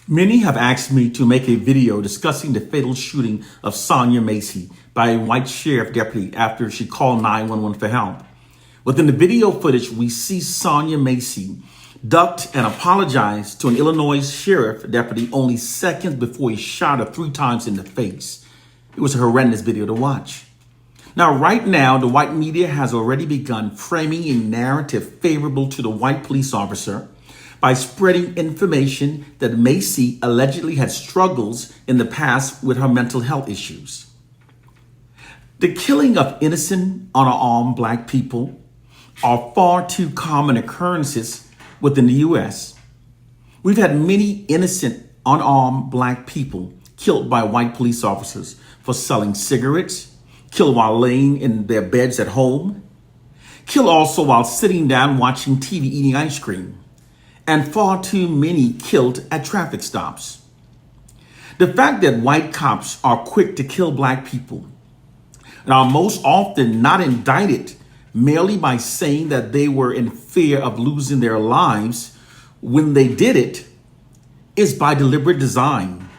Many have asked me to make a video discussing the fatal shooting of Sonya Macy by a white sheriff deputy after she called 911 for help. Within the video footage, we see Sonya Macy ducked and apologized to an Illinois sheriff deputy only seconds before he shot her 3 times in the face. It was a horrendous video to watch. Now, right now, the white media has already begun framing a narrative favorable to the white police officer by spreading information that Macy allegedly had struggles in the past with her mental health issues. The killing of innocent, unarmed Black people are far too common occurrences within the U.S. We've had many innocent, unarmed Black people killed by white police officers for selling cigarettes, killed while laying in their beds at home, killed also while sitting down watching TV eating ice cream, and far too many killed at traffic stops. The fact that white cops are quick to kill Black people and are most often not indicted merely by saying that they were in fear of losing their lives when they did it is by deliberate design.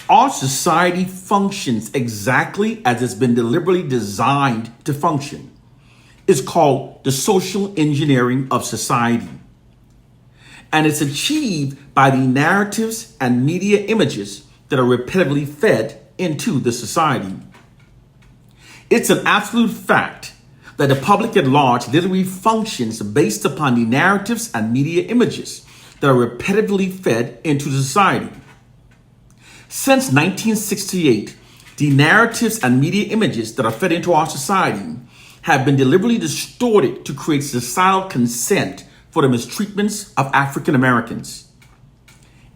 Our society functions exactly as it's been deliberately designed to function. It's called the social engineering of society. And it's achieved by the narratives and media images that are repetitively fed into the society. It's an absolute fact that the public at large literally functions based upon the narratives and media images that are repetitively fed into society. Since 1968, the narratives and media images that are fed into our society have been deliberately distorted to create societal consent for the mistreatments of African Americans.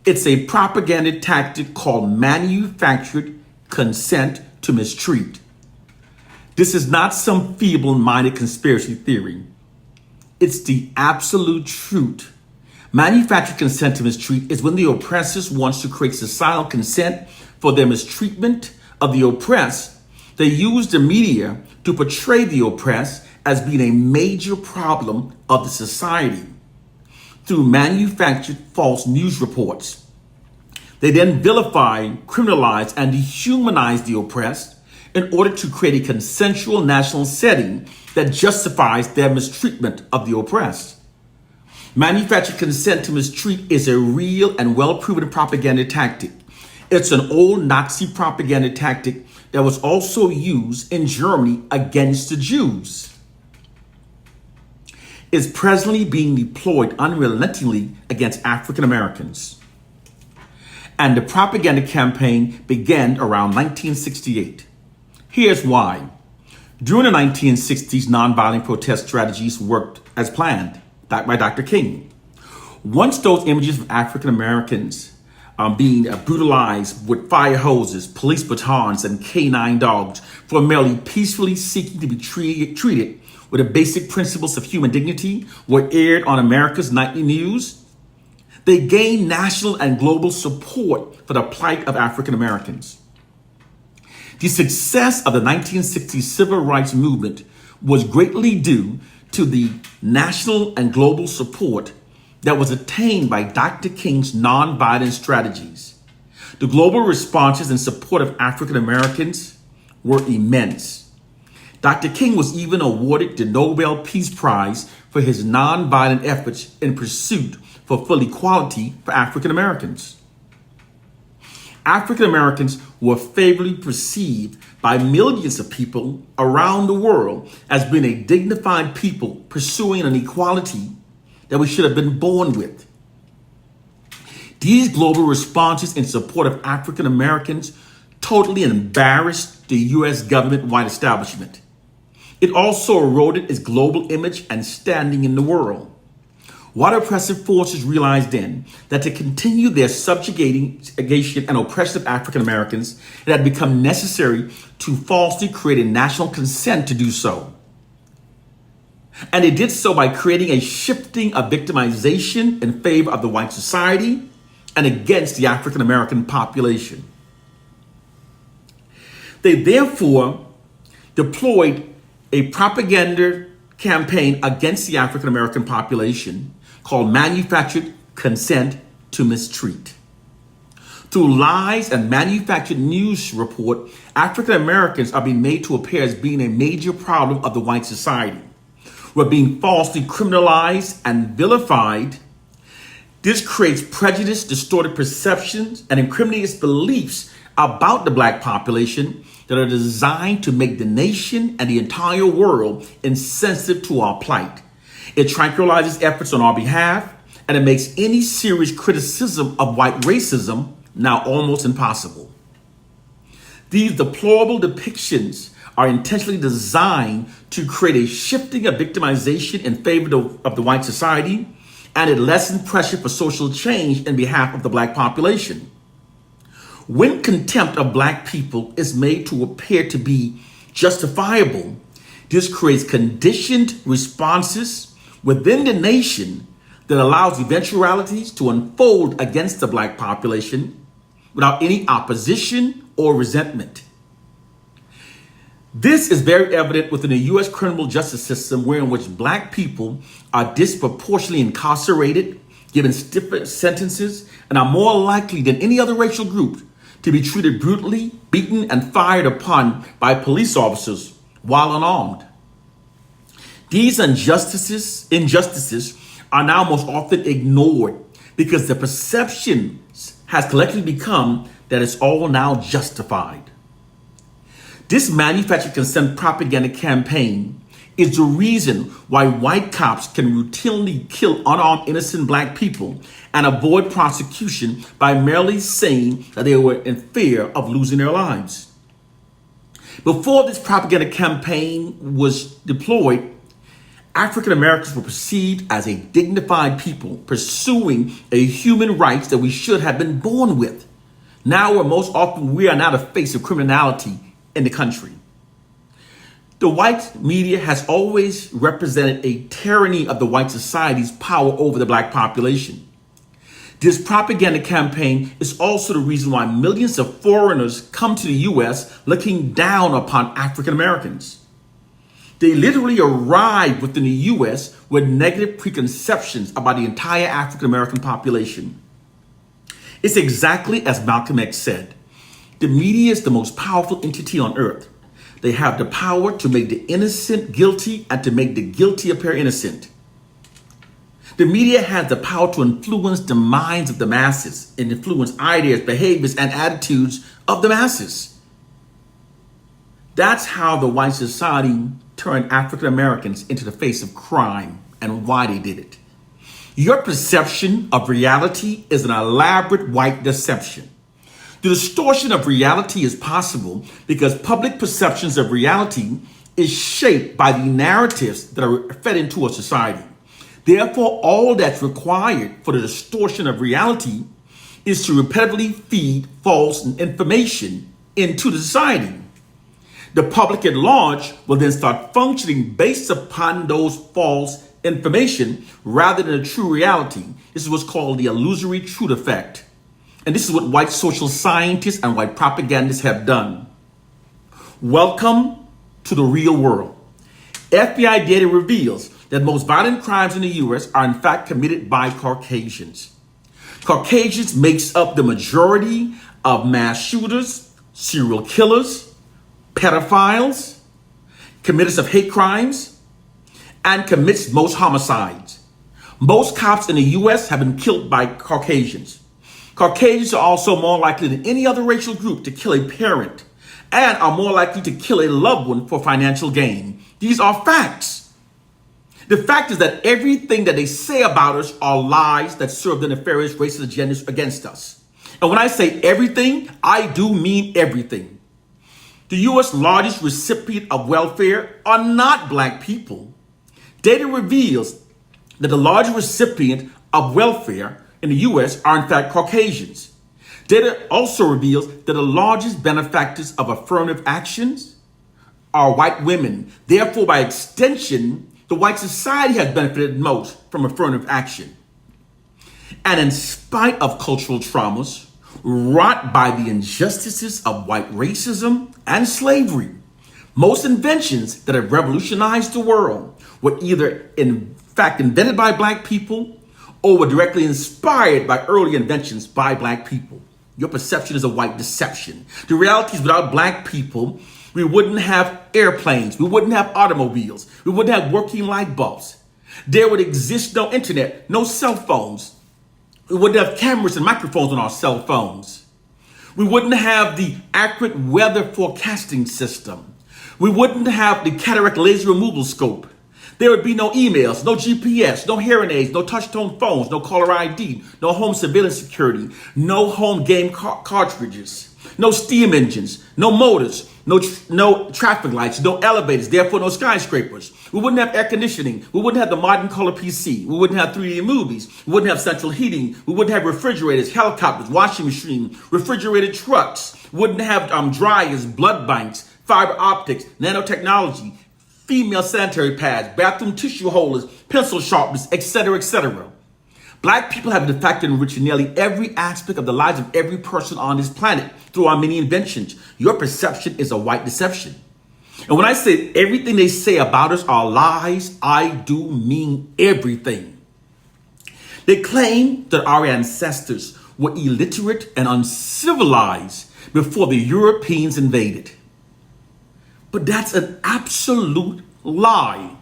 It's a propaganda tactic called manufactured consent to mistreat. This is not some feeble-minded conspiracy theory. It's the absolute truth. Manufactured consent to mistreat is when the oppressors wants to create societal consent for their mistreatment of the oppressed. They use the media to portray the oppressed as being a major problem of the society through manufactured false news reports. They then vilify, criminalize, and dehumanize the oppressed in order to create a consensual national setting that justifies their mistreatment of the oppressed. Manufactured consent to mistreat is a real and well-proven propaganda tactic. It's an old Nazi propaganda tactic that was also used in Germany against the Jews. Is presently being deployed unrelentingly against African Americans. And the propaganda campaign began around 1968. Here's why. During the 1960s, nonviolent protest strategies worked as planned by Dr. King. Once those images of African Americans being brutalized with fire hoses, police batons, and canine dogs for merely peacefully seeking to be treated with the basic principles of human dignity were aired on America's nightly news, they gained national and global support for the plight of African Americans. The success of the 1960s civil rights movement was greatly due to the national and global support that was attained by Dr. King's nonviolent strategies. The global responses in support of African Americans were immense. Dr. King was even awarded the Nobel Peace Prize for his nonviolent efforts in pursuit for full equality for African Americans. African Americans were favorably perceived by millions of people around the world as being a dignified people pursuing an equality that we should have been born with. These global responses in support of African Americans totally embarrassed the U.S. government-wide establishment. It also eroded its global image and standing in the world. White oppressive forces realized then that to continue their subjugation and oppression of African Americans, it had become necessary to falsely create a national consent to do so. And they did so by creating a shifting of victimization in favor of the white society and against the African American population. They therefore deployed a propaganda campaign against the African American population called manufactured consent to mistreat. Through lies and manufactured news report, African Americans are being made to appear as being a major problem of the white society. We're being falsely criminalized and vilified. This creates prejudice, distorted perceptions, and incriminating beliefs about the black population that are designed to make the nation and the entire world insensitive to our plight. It tranquilizes efforts on our behalf, and it makes any serious criticism of white racism now almost impossible. These deplorable depictions are intentionally designed to create a shifting of victimization in favor of the white society, and it lessens pressure for social change in behalf of the black population. When contempt of black people is made to appear to be justifiable, this creates conditioned responses within the nation that allows eventualities to unfold against the black population without any opposition or resentment. This is very evident within the U.S. criminal justice system, wherein which black people are disproportionately incarcerated, given stiffer sentences, and are more likely than any other racial group to be treated brutally, beaten, and fired upon by police officers while unarmed. These injustices are now most often ignored because the perception has collectively become that it's all now justified. This manufactured consent propaganda campaign is the reason why white cops can routinely kill unarmed innocent black people and avoid prosecution by merely saying that they were in fear of losing their lives. Before this propaganda campaign was deployed, African Americans were perceived as a dignified people pursuing a human rights that we should have been born with. Now, where most often we are now the face of criminality in the country. The white media has always represented a tyranny of the white society's power over the black population. This propaganda campaign is also the reason why millions of foreigners come to the U.S. looking down upon African Americans. They literally arrive within the U.S. with negative preconceptions about the entire African American population. It's exactly as Malcolm X said. The media is the most powerful entity on earth. They have the power to make the innocent guilty and to make the guilty appear innocent. The media has the power to influence the minds of the masses and influence ideas, behaviors, and attitudes of the masses. That's how the white society turned African Americans into the face of crime and why they did it. Your perception of reality is an elaborate white deception. The distortion of reality is possible because public perceptions of reality is shaped by the narratives that are fed into a society. Therefore, all that's required for the distortion of reality is to repetitively feed false information into the society. The public at large will then start functioning based upon those false information rather than a true reality. This is what's called the illusory truth effect. And this is what white social scientists and white propagandists have done. Welcome to the real world. FBI data reveals that most violent crimes in the U.S. are in fact committed by Caucasians. Caucasians makes up the majority of mass shooters, serial killers, pedophiles, committers of hate crimes, and commits most homicides. Most cops in the U.S. have been killed by Caucasians. Caucasians are also more likely than any other racial group to kill a parent and are more likely to kill a loved one for financial gain. These are facts. The fact is that everything that they say about us are lies that serve the nefarious racist agendas against us. And when I say everything, I do mean everything. The U.S. largest recipient of welfare are not black people. Data reveals that the largest recipient of welfare in the U.S. are in fact Caucasians. Data also reveals that the largest benefactors of affirmative actions are white women. Therefore, by extension, the white society has benefited most from affirmative action. And in spite of cultural traumas wrought by the injustices of white racism and slavery, most inventions that have revolutionized the world were either in fact invented by black people or were directly inspired by early inventions by black people. Your perception is a white deception. The reality is without black people, we wouldn't have airplanes. We wouldn't have automobiles. We wouldn't have working light bulbs. There would exist no internet, no cell phones. We wouldn't have cameras and microphones on our cell phones. We wouldn't have the accurate weather forecasting system. We wouldn't have the cataract laser removal scope. There would be no emails, no GPS, no hearing aids, no touch-tone phones, no caller ID, no home surveillance security, no home game cartridges, no steam engines, no motors, no traffic lights, no elevators, therefore no skyscrapers. We wouldn't have air conditioning. We wouldn't have the modern color PC. We wouldn't have 3D movies. We wouldn't have central heating. We wouldn't have refrigerators, helicopters, washing machines, refrigerated trucks. We wouldn't have dryers, blood banks, fiber optics, nanotechnology, female sanitary pads, bathroom tissue holders, pencil sharpeners, etc., etc. Black people have been factored enriched in nearly every aspect of the lives of every person on this planet through our many inventions. Your perception is a white deception. And when I say everything they say about us are lies, I do mean everything. They claim that our ancestors were illiterate and uncivilized before the Europeans invaded. But that's an absolute lie.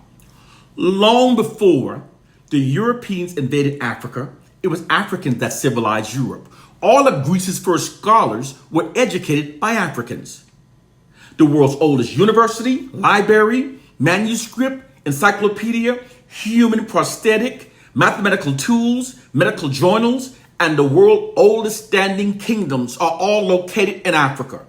Long before the Europeans invaded Africa, it was Africans that civilized Europe. All of Greece's first scholars were educated by Africans. The world's oldest university, library, manuscript, encyclopedia, human prosthetic, mathematical tools, medical journals, and the world's oldest standing kingdoms are all located in Africa.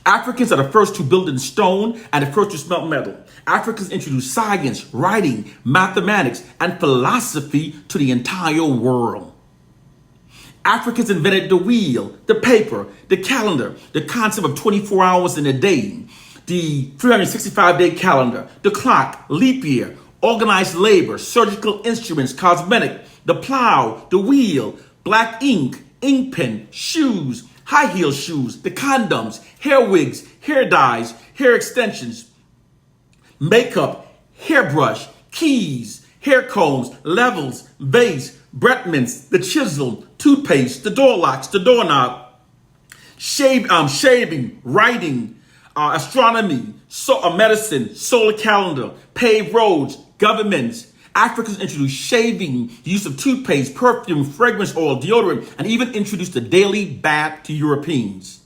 Africans are the first to build in stone and the first to smelt metal. Africans introduced science, writing, mathematics, and philosophy to the entire world. Africans invented the wheel, the paper, the calendar, the concept of 24 hours in a day, the 365-day calendar, the clock, leap year, organized labor, surgical instruments, cosmetic, the plow, the wheel, black ink, ink pen, shoes, high heel shoes, the condoms, hair wigs, hair dyes, hair extensions, makeup, hairbrush, keys, hair combs, levels, vase, breath mints, the chisel, toothpaste, the door locks, the doorknob, shaving, writing, astronomy, medicine, solar calendar, paved roads, governments. Africans introduced shaving, the use of toothpaste, perfume, fragrance oil, deodorant, and even introduced the daily bath to Europeans.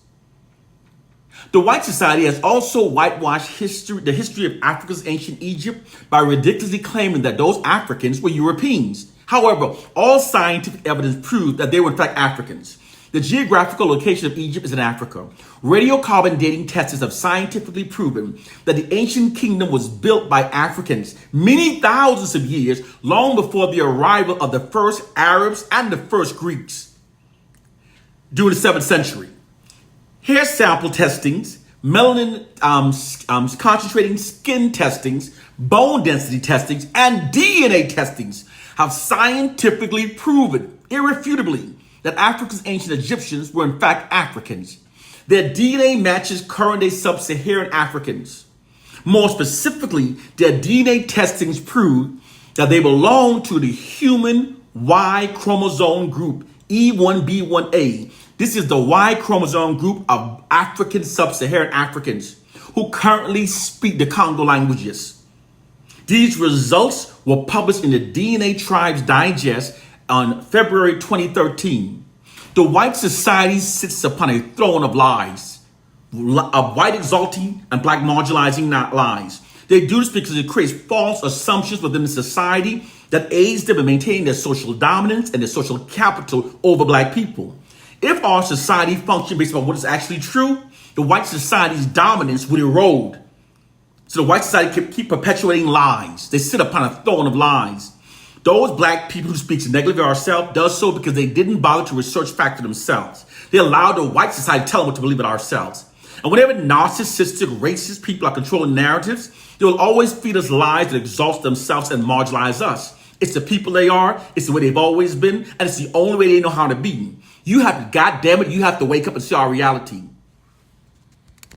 The white society has also whitewashed the history of Africa's ancient Egypt by ridiculously claiming that those Africans were Europeans. However, all scientific evidence proved that they were in fact Africans. The geographical location of Egypt is in Africa. Radiocarbon dating tests have scientifically proven that the ancient kingdom was built by Africans many thousands of years, long before the arrival of the first Arabs and the first Greeks during the 7th century. Hair sample testings, melanin concentrating skin testings, bone density testings, and DNA testings have scientifically proven irrefutably that Africa's ancient Egyptians were in fact Africans. Their DNA matches current-day sub-Saharan Africans. More specifically, their DNA testings prove that they belong to the human Y chromosome group, E1B1A. This is the Y chromosome group of African sub-Saharan Africans who currently speak the Congo languages. These results were published in the DNA Tribes Digest on February 2013. The white society sits upon a throne of lies, of white exalting and black marginalizing lies. They do this because it creates false assumptions within the society that aids them in maintaining their social dominance and their social capital over black people. If our society functioned based on what is actually true, the white society's dominance would erode. So the white society can keep perpetuating lies. They sit upon a throne of lies. Those black people who speak negatively of ourselves does so because they didn't bother to research fact for themselves. They allowed the white society to tell them what to believe in ourselves. And whenever narcissistic, racist people are controlling narratives, they will always feed us lies that exalt themselves and marginalize us. It's the people they are, it's the way they've always been, and it's the only way they know how to be. You have to, goddamn it, you have to wake up and see our reality.